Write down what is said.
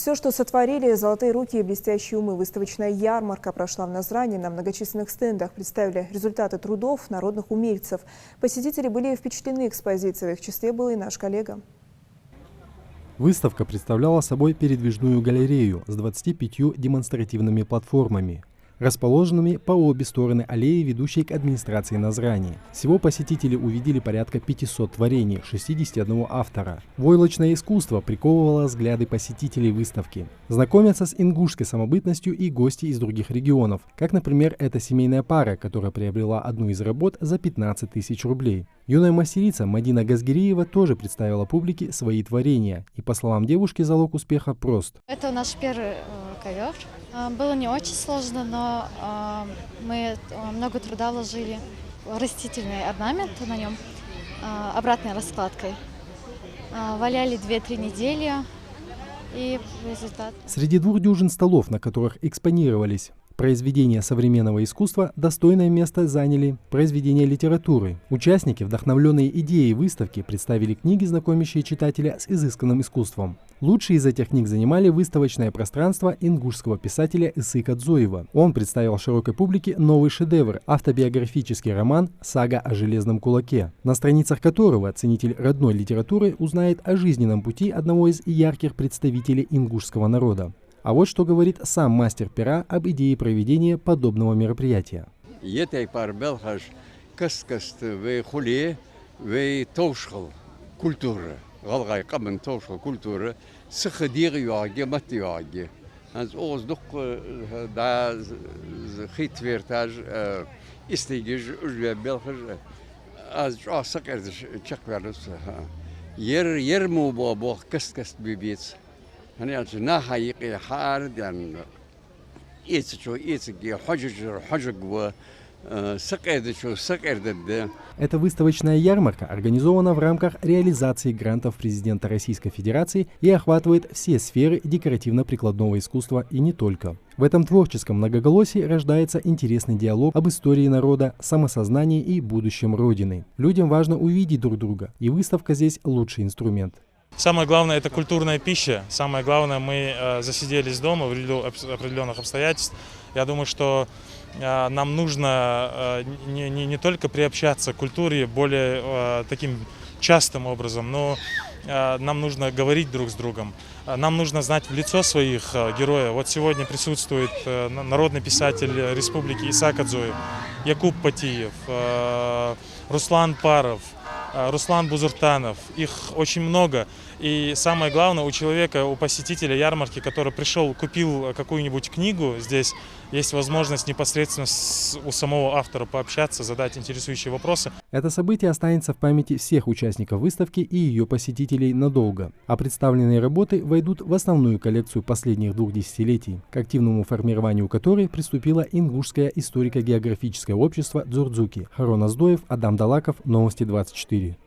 Все, что сотворили золотые руки и блестящие умы. Выставочная ярмарка прошла в Назрани. На многочисленных стендах представили результаты трудов народных умельцев. Посетители были впечатлены экспозицией. В их числе был и наш коллега. Выставка представляла собой передвижную галерею с 25 демонстративными платформами, расположенными по обе стороны аллеи, ведущей к администрации Назрани. Всего посетители увидели порядка 500 творений 61 автора. Войлочное искусство приковывало взгляды посетителей выставки. Знакомятся с ингушской самобытностью и гости из других регионов, как, например, эта семейная пара, которая приобрела одну из работ за 15 тысяч рублей. Юная мастерица Мадина Газгириева тоже представила публике свои творения. И, по словам девушки, залог успеха прост. Это наш первый ковер. Было не очень сложно, но мы много труда вложили в растительный орнамент на нем, обратной раскладкой. Валяли 2-3 недели, и результат. Среди 2 дюжин столов, на которых экспонировались произведения современного искусства, достойное место заняли произведения литературы. Участники, вдохновленные идеей выставки, представили книги, знакомящие читателя с изысканным искусством. Лучшие из этих книг занимали выставочное пространство ингушского писателя Исыка Дзоева. Он представил широкой публике новый шедевр – автобиографический роман «Сага о железном кулаке», на страницах которого ценитель родной литературы узнает о жизненном пути одного из ярких представителей ингушского народа. А вот что говорит сам мастер пера об идее проведения подобного мероприятия. Эта выставочная ярмарка организована в рамках реализации грантов президента Российской Федерации и охватывает все сферы декоративно-прикладного искусства и не только. В этом творческом многоголосии рождается интересный диалог об истории народа, самосознании и будущем Родины. Людям важно увидеть друг друга, и выставка здесь лучший инструмент. Самое главное – это культурная пища. Самое главное, мы засиделись дома в ряду определенных обстоятельств. Я думаю, что нам нужно не только приобщаться к культуре более таким частым образом, но нам нужно говорить друг с другом. Нам нужно знать в лицо своих героев. Вот сегодня присутствует народный писатель Республики Исаак Дзоев, Якуб Патиев, Руслан Паров, Руслан Бузуртанов. Их очень много. И самое главное, у человека, у посетителя ярмарки, который пришел, купил какую-нибудь книгу, здесь есть возможность непосредственно у самого автора пообщаться, задать интересующие вопросы. Это событие останется в памяти всех участников выставки и ее посетителей надолго. А представленные работы войдут в основную коллекцию последних 2 десятилетий, к активному формированию которой приступило Ингушское историко-географическое общество Дзурдзуки. Харон Аздоев, Адам Далаков, Новости 24.